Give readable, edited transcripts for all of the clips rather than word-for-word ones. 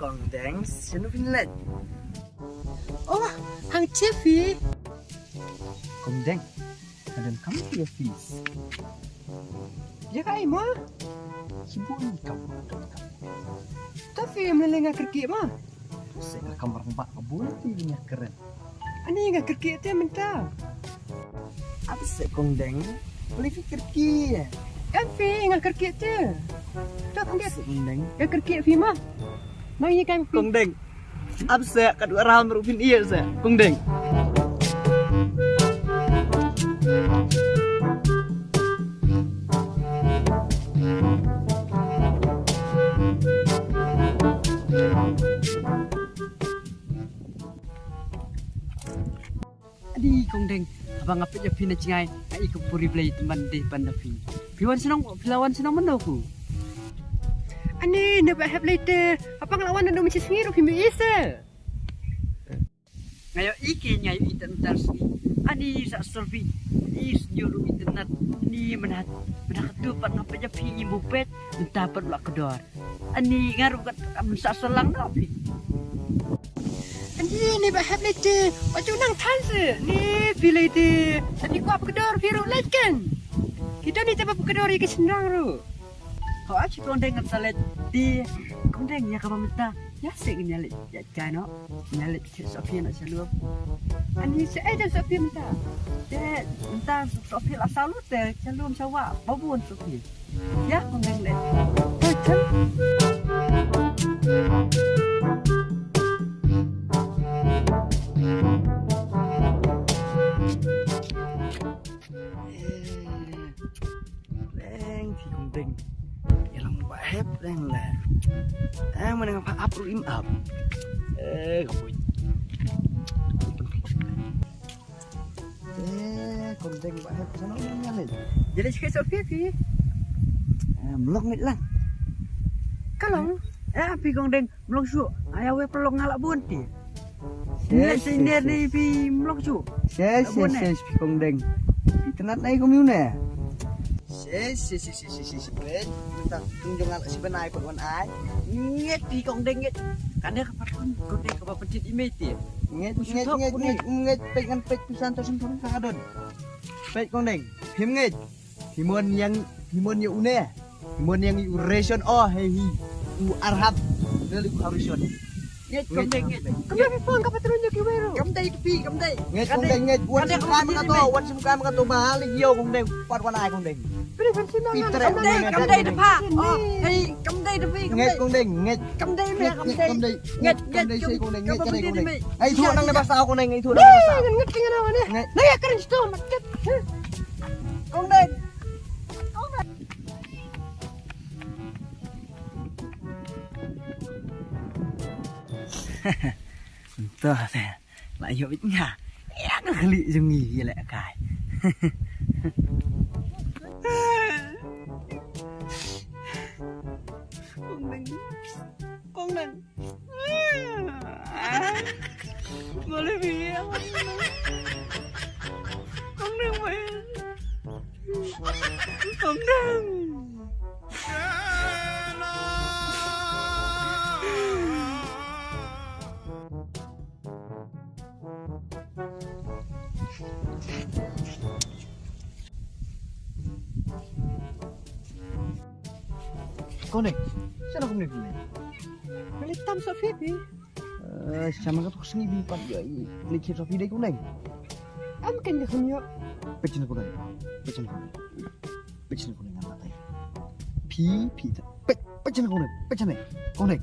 con đen xin nó vinh lệ. Oh, hang Chevi. Con đen, kadang kamu dia fish. Ya kai ma. Hibun kamu dong kamu. Tapi melengah kerki ma. Saya kamar mbak kebun tingginya keren. Ani nga kerki te menta. Apa sih con đen? Boleh fikir kia. Tapi nga kerki te. Tak dia Con đen. nga kerki fi ma. Mai kan Con đen. Apa sih kedua round merupin iya sih. Con đen. Adi kong deng abang apit ya pina cingai ai ke puri play teman de pandafi. Piwan senang pilawan senang mendoku. Ani neba have later. Apa ngelawan ndo mesti sengiro pimbi isa. Ngayo iki ngayo internet sini. Ani sa survey is nyuruh internet ni menat ketupat apa je pi bupet dapat pula kedor. Ani ngaruh kat sa selang napi. Ani ba have later. Baju nang tanse ni pilih te. Ani ku apa kedor biru kan. Kita ni tempat kedor iki senang ru. Kau aci kondeng ngat salet di kondeng ya kapa menta. Ya sik nyalit ya kano. Nyalit si Sofia nak salu. Ani se ada Sofia menta. De menta Sofia la salu te salu sawa babun Sofia. Ya kondeng let. Betul. Đen thì con đen. Ya lang mbak hep đen là. Mana ngapa upload im up. Kamu. Con đen mbak hep sana nyalin. Jadi sikit Sofia fi. Blog mit lang. Kalong api kondeng blok su. Ayah we pelong ngalak bunti. Ni sini ni fi blok su. Ses con đen. Internet này có miu nè. Ses. Bet. Minta tunjuk ngalak si benai pun ai. Nget di kondeng nget. Kadang kapan kondeng kapan pencet email ti. Nget pengen pek pisan to sempurna kadon. Pek con đen. Phim nget. Himon yang yu ne. Himon yang yu ration oh hehi. U arhab. Dari harusion. Nget kondeng nget. Kamu phone kapan tunjuk ki wero. Cầm đây pi cầm đây. Nget con đen nget. Wan sumkan makato mahal yo con đen. Pat wan ai con đen. Pilih versi nang. Cầm đây de pa. Oh, hey, cầm đây de pi. Nget con đen nget. Cầm đây me cầm đây. Nget si con đen nget cái này con đen. Ai thua nang na basa con đen ai thua nang basa. Nget kingan awan ni. Nah ya keren sto maket. Con đen. Tuh nè, lại hiểu biết nhà, nó lị dừng nghỉ lại cài. Con đừng, boleh biar, con đừng vậy, con đừng. Con này, sao nó không được này? Pilih tam Sofia pi. Sama kan sini bi pat ya, likit Sofi dai con này. Am kan de khunyo. Pecin con này, pecin con nama tay. Pi, pecin con này, pecin này, con này,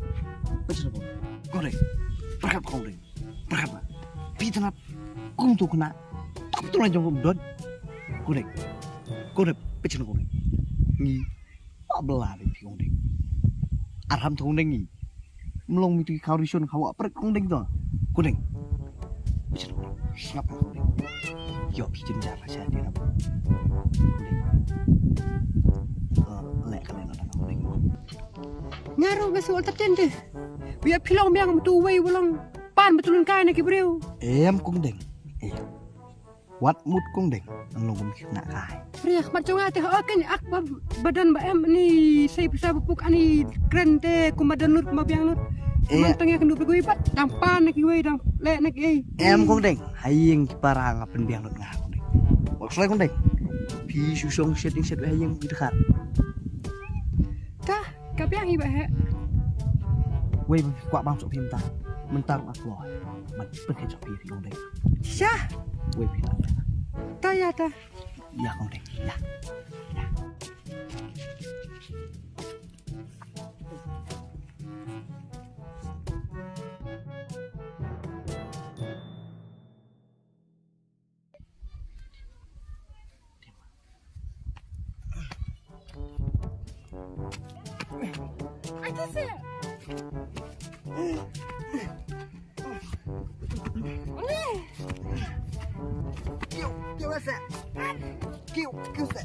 berapa con này, berapa? Pi tanap, kung tu kena, tak betul aja kau don. Con này, pecin con này, ngi, apa belah deh pi con này. Arham tu con này ngi. Melong itu kau rison kau apa con này tu, con này, pecin con này, siapa con này? Yo picin jara saya dia apa? Lek kalian ada con này. Ngaruh ke soal tertende. Biar pilong biang betul wei ulang pan betulun kai nak kibreu. Em con đỉnh. Wat mut con đỉnh. Ang longom nak kai. Riak macam ngate kan ak badan ba em ni saya bisa bupuk ani keren te kumadan lut mabiang lut. Mang tengah kenduk gue pat, dampan nak gue dam, lek nak gue. Em con đỉnh hayeng parang apen biang lot ngah con đỉnh. Maksudnya con đỉnh. Pi susong setting set hayeng gitu kan. Tah, kapiang iba he. Wei quạ bang sok phim ta. Mentar aku. Man pen sok pi con đỉnh. Syah, Wei pi. tah ya tah. Ya con đỉnh. Ya. Itu sih. Kêu là sẽ. Kêu sẽ.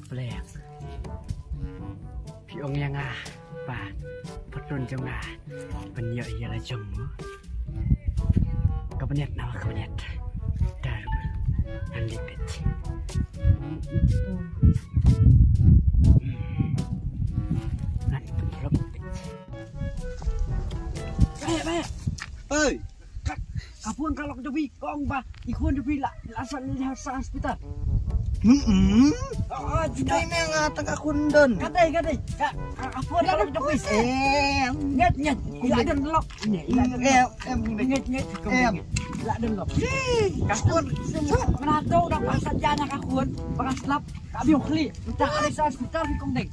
Pelek. Piong yang ba, patron jong penyo iya la jong. Kabinet nama kabinet. Daru. Unlimited. Baik. Ơi, Kapun kalau kejobi kong ba, ikun jobi la lasan ni sa hospital. đây nè tang aku ndon. Katay. Kapun kalau kejobi. Nget. Ila den lok. Em Nget. Ila den lok. Kapun. Menato dak pasat jana kapun. Pakas lap. Kabiong kli. Minta ada sa hospital di kong deng.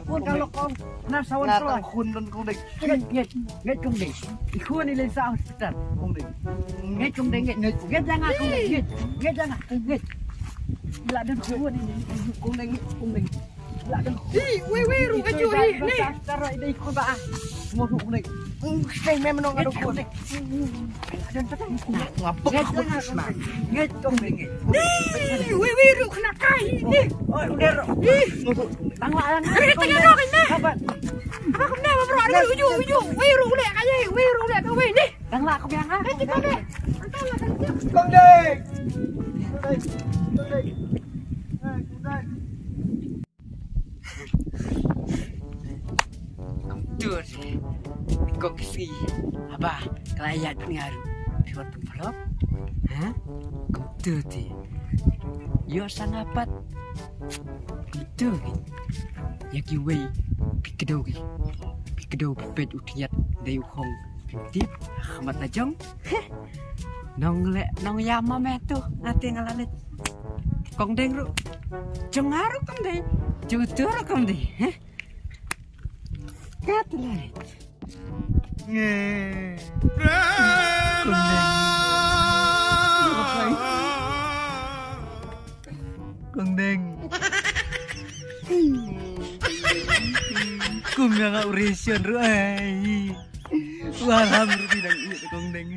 Kapun kalau kong nasawan là soal. tang khun ndon con đỉnh. Nget kong deng. Ikun ni lên sa hospital kong deng. Nget kong deng. Nget jangan kong deng. Nget jangan. Nget. Ila den kong deng. Ila den. Wei ru ka ju hi ni. Tara idai ko ba. Mo ru kong deng. Keng mem nong Nget ado kong khun. deng. Ila den tatang. Ngapok Nget aku jangan tisna. Nget kong deng. Wei ru kena kai ni. Oi, udah ro. Tang lang. Tengah ro kena. Apa? Apa kena bro? Ada uju. Wei ru lek ka ye. Wei ru lek ka wei ni. Tang la ko biang ha. Ni ko dek. Antau la kan. Con đỉnh. Tur. Kok si. Aba, kelayat ngaru. Piwat pelop. Hah? Kutu ti. Yo sangapat. Kutu ki. Ya ki wei. Pikedau pipet utiat dayu khong. Tip khamat najong. Nong yama metu ngati ngalalit. Kong deng ru. Jengaru kong deng. Jutur kong deng. Heh. Katlalit. Nghe. Con đeng. Cùng yang auration rồi. Alhamdulillah tidak con đeng.